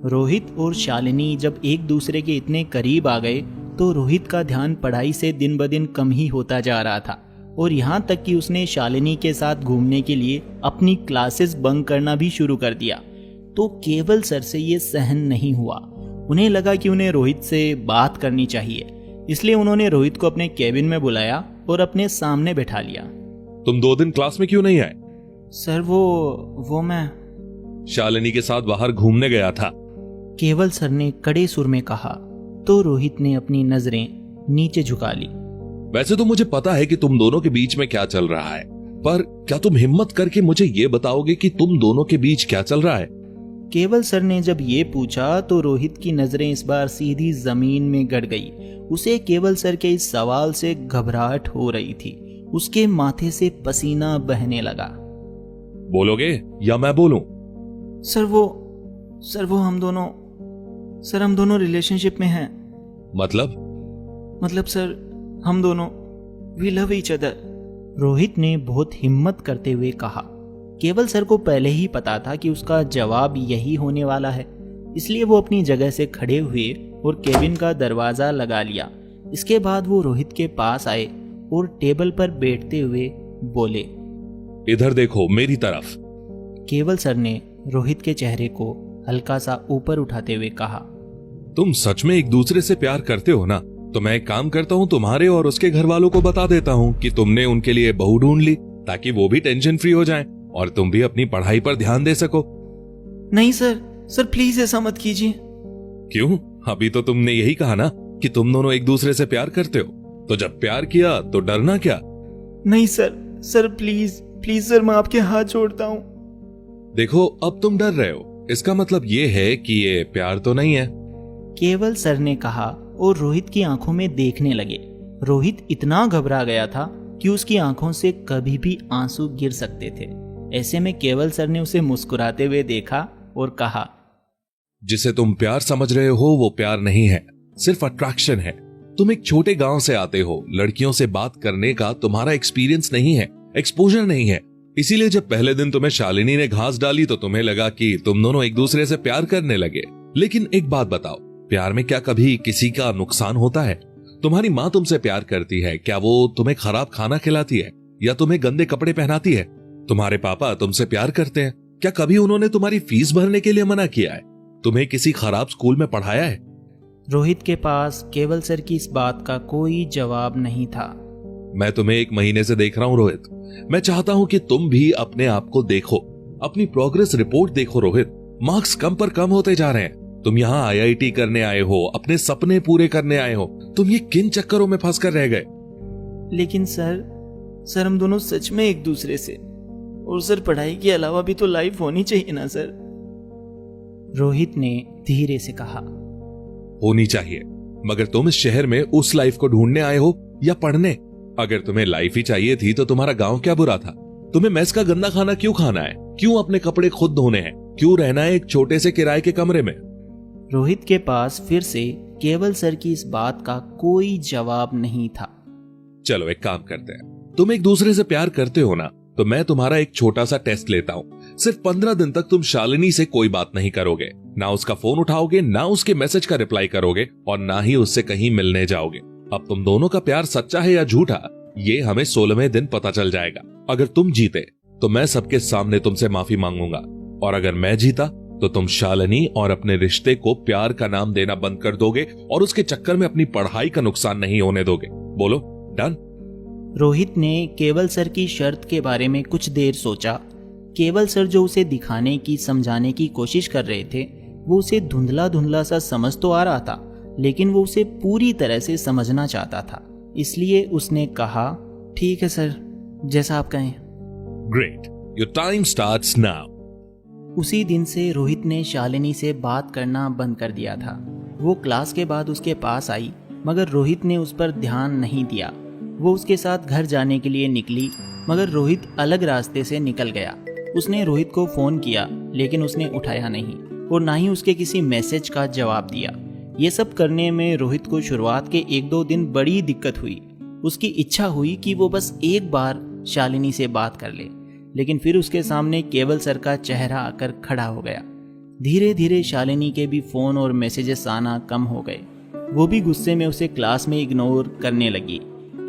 रोहित और शालिनी जब एक दूसरे के इतने करीब आ गए तो रोहित का ध्यान पढ़ाई से दिन ब दिन कम ही होता जा रहा था और यहाँ तक कि उसने शालिनी के साथ घूमने के लिए अपनी क्लासेस बंक करना भी शुरू कर दिया। तो केवल सर से ये सहन नहीं हुआ। उन्हें लगा कि उन्हें रोहित से बात करनी चाहिए, इसलिए उन्होंने रोहित को अपने केबिन में बुलाया और अपने सामने बैठा लिया। तुम 2 दिन क्लास में क्यों नहीं आए? सर वो मैं शालिनी के साथ बाहर घूमने गया था। केवल सर ने कड़े सुर में कहा। तो रोहित ने अपनी नजरें नीचे झुका ली। वैसे तो मुझे पता है कि तुम दोनों के बीच में क्या चल रहा है, पर क्या तुम हिम्मत करके मुझे ये बताओगे कि तुम दोनों के बीच क्या चल रहा है? केवल सर ने जब ये पूछा तो रोहित की नजरें इस बार सीधी जमीन में गड़ गई। उसे केवल सर के इस सवाल से घबराहट हो रही थी। उसके माथे से पसीना बहने लगा। बोलोगे या मैं बोलूं? सर वो हम दोनों रिलेशनशिप में हैं। मतलब सर हम दोनों we love each other. Rohit ने बहुत हिम्मत करते हुए कहा। केवल सर को पहले ही पता था कि उसका जवाब यही होने वाला है, इसलिए वो अपनी जगह से खड़े हुए और केबिन का दरवाजा लगा लिया। इसके बाद वो रोहित के पास आए और टेबल पर बैठते हुए बोले, इधर देखो मेरी तरफ। केवल सर ने रोहित के चेहरे को हल्का सा ऊपर उठाते हुए कहा, तुम सच में एक दूसरे से प्यार करते हो ना? तो मैं एक काम करता हूँ, तुम्हारे और उसके घर वालों को बता देता हूँ कि तुमने उनके लिए बहू ढूंढ ली, ताकि वो भी टेंशन फ्री हो जाएं और तुम भी अपनी पढ़ाई पर ध्यान दे सको। नहीं सर प्लीज ऐसा मत कीजिए। क्यों? अभी तो तुमने यही कहा ना कि तुम दोनों एक दूसरे से प्यार करते हो, तो जब प्यार किया तो डरना क्या? नहीं सर प्लीज सर, मैं आपके हाथ जोड़ता हूँ। देखो अब तुम डर रहे हो, इसका मतलब ये है कि ये प्यार तो नहीं है। केवल सर ने कहा और रोहित की आंखों में देखने लगे। रोहित इतना घबरा गया था कि उसकी आंखों से कभी भी आंसू गिर सकते थे। ऐसे में केवल सर ने उसे मुस्कुराते हुए देखा और कहा, जिसे तुम प्यार समझ रहे हो वो प्यार नहीं है, सिर्फ अट्रैक्शन है। तुम एक छोटे गांव से आते हो, लड़कियों से बात करने का तुम्हारा एक्सपीरियंस नहीं है, एक्सपोजर नहीं है। इसीलिए जब पहले दिन तुम्हें शालिनी ने घास डाली तो तुम्हें लगा कि तुम दोनों एक दूसरे से प्यार करने लगे। लेकिन एक बात बताओ, प्यार में क्या कभी किसी का नुकसान होता है? तुम्हारी माँ तुमसे प्यार करती है, क्या वो तुम्हें खराब खाना खिलाती है या तुम्हें गंदे कपड़े पहनाती है? तुम्हारे पापा तुमसे प्यार करते हैं, क्या कभी उन्होंने तुम्हारी फीस भरने के लिए मना किया है? तुम्हें किसी खराब स्कूल में पढ़ाया है? रोहित के पास केवल सर की इस बात का कोई जवाब नहीं था। मैं तुम्हें 1 महीने से देख रहा हूँ रोहित। मैं चाहता हूँ कि तुम भी अपने आप को देखो, अपनी प्रोग्रेस रिपोर्ट देखो रोहित। मार्क्स कम पर कम होते जा रहे हैं। तुम यहाँ IIT करने आए हो, अपने सपने पूरे करने आए हो। तुम ये किन चक्करों में फंस कर रह गए? लेकिन सर हम दोनों सच में एक दूसरे से, और सर पढ़ाई के अलावा भी तो लाइफ होनी चाहिए ना सर। रोहित ने धीरे से कहा, होनी चाहिए, मगर तुम इस शहर में उस लाइफ को ढूंढने आए हो या पढ़ने? अगर तुम्हें लाइफ ही चाहिए थी तो तुम्हारा गांव क्या बुरा था? तुम्हें मेस का गंदा खाना क्यों खाना है? क्यों अपने कपड़े खुद धोने हैं? क्यों रहना है एक छोटे से किराए के कमरे में? रोहित के पास फिर से केवल सर की इस बात का कोई जवाब नहीं था। चलो एक काम करते हैं, तुम एक दूसरे से प्यार करते हो ना, तो मैं तुम्हारा एक छोटा सा टेस्ट लेता हूँ। सिर्फ 15 दिन तक तुम शालिनी से कोई बात नहीं करोगे, ना उसका फोन उठाओगे, ना उसके मैसेज का रिप्लाई करोगे और ना ही उससे कहीं मिलने जाओगे। अब तुम दोनों का प्यार सच्चा है या झूठा, ये हमें 16वें दिन पता चल जाएगा। अगर तुम जीते तो मैं सबके सामने तुमसे माफी मांगूंगा, और अगर मैं जीता तो तुम शालिनी और अपने रिश्ते को प्यार का नाम देना बंद कर दोगे और उसके चक्कर में अपनी पढ़ाई का नुकसान नहीं होने दोगे। बोलो, डन? रोहित ने केवल सर की शर्त के बारे में कुछ देर सोचा। केवल सर जो उसे दिखाने की, समझाने की कोशिश कर रहे थे, वो उसे धुंधला धुंधला सा समझ तो आ रहा था, लेकिन वो उसे पूरी तरह से समझना चाहता था। इसलिए उसने कहा, ठीक है सर, जैसा आप कहें। Great, your time starts now. उसी दिन से रोहित ने शालिनी से बात करना बंद कर दिया था। वो क्लास के बाद उसके पास आई, मगर रोहित ने उस पर ध्यान नहीं दिया। वो उसके साथ घर जाने के लिए निकली, मगर रोहित अलग रास्ते से निकल गया। उसने रोहित को फ़ोन किया, लेकिन उसने उठाया नहीं और ना ही उसके किसी मैसेज का जवाब दिया। ये सब करने में रोहित को शुरुआत के 1-2 दिन बड़ी दिक्कत हुई। उसकी इच्छा हुई कि वो बस एक बार शालिनी से बात कर ले, लेकिन फिर उसके सामने केवल सर का चेहरा आकर खड़ा हो गया। धीरे धीरे शालिनी के भी फ़ोन और मैसेजेस आना कम हो गए। वो भी गुस्से में उसे क्लास में इग्नोर करने लगी।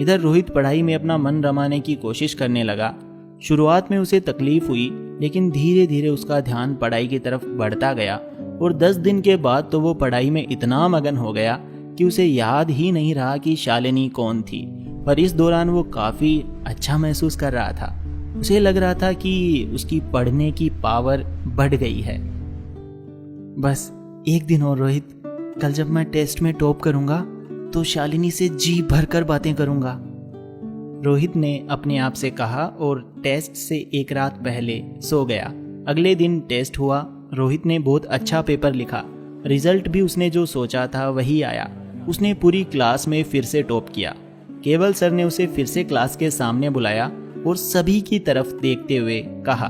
इधर रोहित पढ़ाई में अपना मन रमाने की कोशिश करने लगा। शुरुआत में उसे तकलीफ हुई, लेकिन धीरे धीरे उसका ध्यान पढ़ाई की तरफ बढ़ता गया और 10 दिन के बाद तो वो पढ़ाई में इतना मगन हो गया कि उसे याद ही नहीं रहा कि शालिनी कौन थी। पर इस दौरान वो काफ़ी अच्छा महसूस कर रहा था। उसे लग रहा था कि उसकी पढ़ने की पावर बढ़ गई है। बस एक दिन और रोहित, कल जब मैं टेस्ट में टॉप करूंगा तो शालिनी से जी भरकर बातें करूंगा, रोहित ने अपने आप से कहा और टेस्ट से एक रात पहले सो गया। अगले दिन टेस्ट हुआ। रोहित ने बहुत अच्छा पेपर लिखा। रिजल्ट भी उसने जो सोचा था वही आया। उसने पूरी क्लास में फिर से टॉप किया। केवल सर ने उसे फिर से क्लास के सामने बुलाया और सभी की तरफ देखते हुए कहा,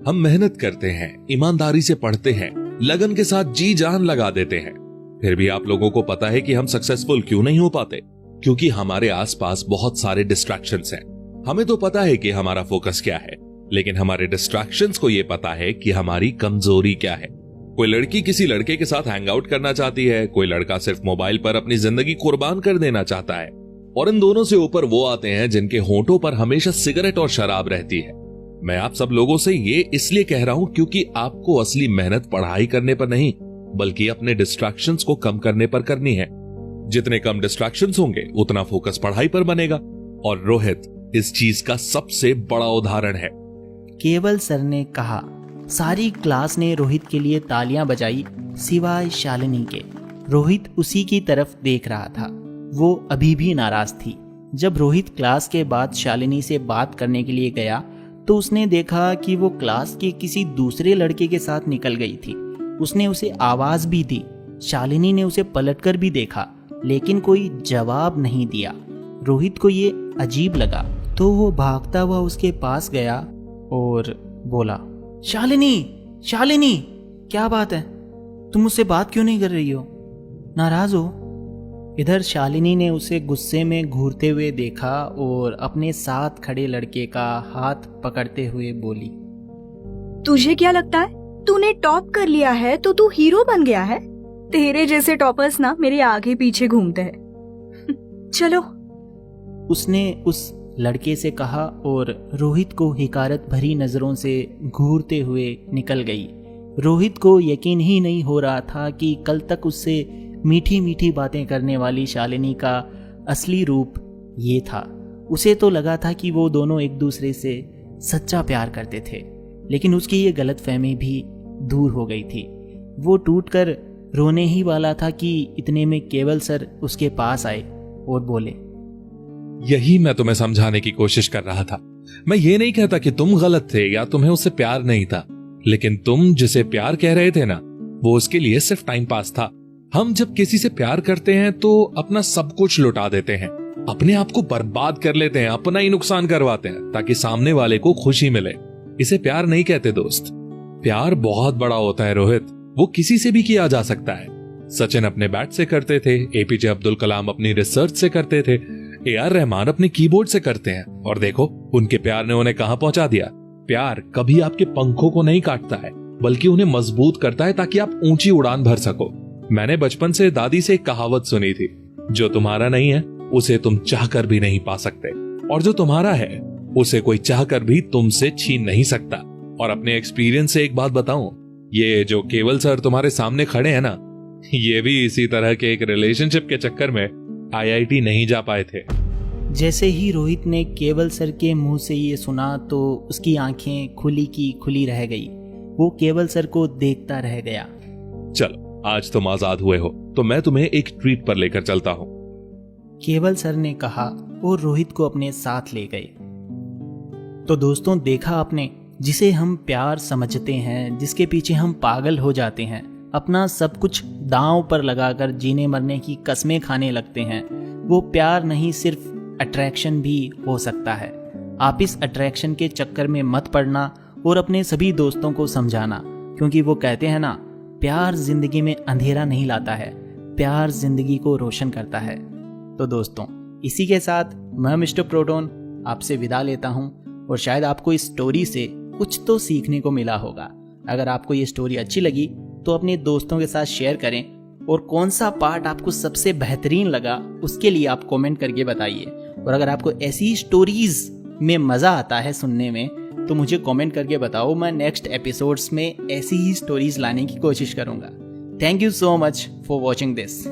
हम मेहनत करते हैं, ईमानदारी से पढ़ते हैं, लगन के साथ जी जान लगा देते हैं, फिर भी आप लोगों को पता है कि हम सक्सेसफुल क्यों नहीं हो पाते? क्योंकि हमारे आसपास बहुत सारे डिस्ट्रैक्शंस हैं। हमें तो पता है कि हमारा फोकस क्या है, लेकिन हमारे डिस्ट्रैक्शंस को यह पता है कि हमारी कमजोरी क्या है। कोई लड़की किसी लड़के के साथ हैंग आउट करना चाहती है, कोई लड़का सिर्फ मोबाइल पर अपनी जिंदगी कुर्बान कर देना चाहता है, और इन दोनों से ऊपर वो आते हैं जिनके होंठों पर हमेशा सिगरेट और शराब रहती है। मैं आप सब लोगों से ये इसलिए कह रहा हूं क्योंकि आपको असली मेहनत पढ़ाई करने पर नहीं, बल्कि अपने डिस्ट्रैक्शंस को कम करने पर करनी है। जितने कम डिस्ट्रैक्शंस होंगे उतना फोकस पढ़ाई पर बनेगा, और रोहित इस चीज का सबसे बड़ा उदाहरण है। केवल सर ने कहा। सारी क्लास ने रोहित के लिए तालियां बजाई, सिवाय शालिनी के। रोहित उसी की तरफ देख रहा था। वो अभी भी नाराज थी। जब रोहित क्लास के बाद शालिनी से बात करने के लिए गया तो उसने देखा कि वो क्लास के किसी दूसरे लड़के के साथ निकल गई थी। उसने उसे आवाज भी दी। शालिनी ने उसे पलटकर भी देखा, लेकिन कोई जवाब नहीं दिया। रोहित को ये अजीब लगा तो वो भागता हुआ उसके पास गया और बोला, शालिनी, शालिनी, क्या बात है? तुम मुझसे बात क्यों नहीं कर रही हो? नाराज हो? इधर शालिनी ने उसे गुस्से में घूरते हुए देखा और अपने साथ खड़े लड़के का हाथ पकड़ते हुए बोली, तुझे क्या लगता है तूने टॉप कर लिया है तो तू हीरो बन गया है? तेरे जैसे टॉपर्स ना मेरे आगे पीछे घूमते हैं। चलो। उसने उस लड़के से कहा और रोहित को हिकारत भरी नजरों से घूरते हुए निकल गई। रोहित को यकीन ही नहीं हो रहा था कि कल तक उससे मीठी मीठी बातें करने वाली शालिनी का असली रूप ये था। उसे तो लगा था कि वो दोनों एक दूसरे से सच्चा प्यार करते थे, लेकिन उसकी ये गलतफहमी भी दूर हो गई थी। वो टूटकर रोने ही वाला था कि इतने में केवल सर उसके पास आए और बोले, यही मैं तुम्हें समझाने की कोशिश कर रहा था। मैं ये नहीं कहता कि तुम गलत थे या तुम्हें उससे प्यार नहीं था, लेकिन तुम जिसे प्यार कह रहे थे ना, वो उसके लिए सिर्फ टाइम पास था। हम जब किसी से प्यार करते हैं तो अपना सब कुछ लुटा देते हैं, अपने आप को बर्बाद कर लेते हैं, अपना ही नुकसान करवाते हैं ताकि सामने वाले को खुशी मिले। इसे प्यार नहीं कहते दोस्त। प्यार बहुत बड़ा होता है रोहित, वो किसी से भी किया जा सकता है। सचिन अपने बैट से करते थे, एपीजे अब्दुल कलाम अपनी रिसर्च से करते थे, AR रहमान अपने कीबोर्ड से करते हैं, और देखो उनके प्यार ने उन्हें कहां पहुंचा दिया। प्यार कभी आपके पंखों को नहीं काटता है, बल्कि उन्हें मजबूत करता है ताकि आप ऊंची उड़ान भर सको। मैंने बचपन से दादी से एक कहावत सुनी थी, जो तुम्हारा नहीं है उसे तुम चाहकर भी नहीं पा सकते, और जो तुम्हारा है उसे कोई चाहकर भी तुमसे छीन नहीं सकता। और अपने एक्सपीरियंस से एक बात बताऊं, ये जो केवल सर तुम्हारे सामने खड़े हैं ना, ये भी इसी तरह के एक रिलेशनशिप के चक्कर में IIT नहीं जा पाए थे। जैसे ही रोहित ने केवल सर के मुंह से ये सुना तो उसकी आंखें खुली की खुली रह गई। वो केवल सर को देखता रह गया। चलो, आज तुम आजाद हुए हो तो मैं तुम्हें एक ट्रीट पर लेकर चलता हूं, केवल सर ने कहा और रोहित को अपने साथ ले गए। तो दोस्तों, देखा आपने, जिसे हम प्यार समझते हैं, जिसके पीछे हम पागल हो जाते हैं, अपना सब कुछ दांव पर लगाकर जीने मरने की कस्में खाने लगते हैं, वो प्यार नहीं सिर्फ अट्रैक्शन भी हो सकता है। आप इस अट्रैक्शन के चक्कर में मत पड़ना और अपने सभी दोस्तों को समझाना, क्योंकि वो कहते हैं ना, प्यार जिंदगी में अंधेरा नहीं लाता है, प्यार जिंदगी को रोशन करता है। तो दोस्तों, इसी के साथ मैं मिस्टर प्रोटोन आपसे विदा लेता हूं, और शायद आपको इस स्टोरी से कुछ तो सीखने को मिला होगा। अगर आपको ये स्टोरी अच्छी लगी तो अपने दोस्तों के साथ शेयर करें, और कौन सा पार्ट आपको सबसे बेहतरीन लगा उसके लिए आप कमेंट करके बताइए। और अगर आपको ऐसी स्टोरीज में मज़ा आता है सुनने में तो मुझे कमेंट करके बताओ, मैं नेक्स्ट एपिसोड्स में ऐसी ही स्टोरीज लाने की कोशिश करूँगा। Thank you so much for watching this.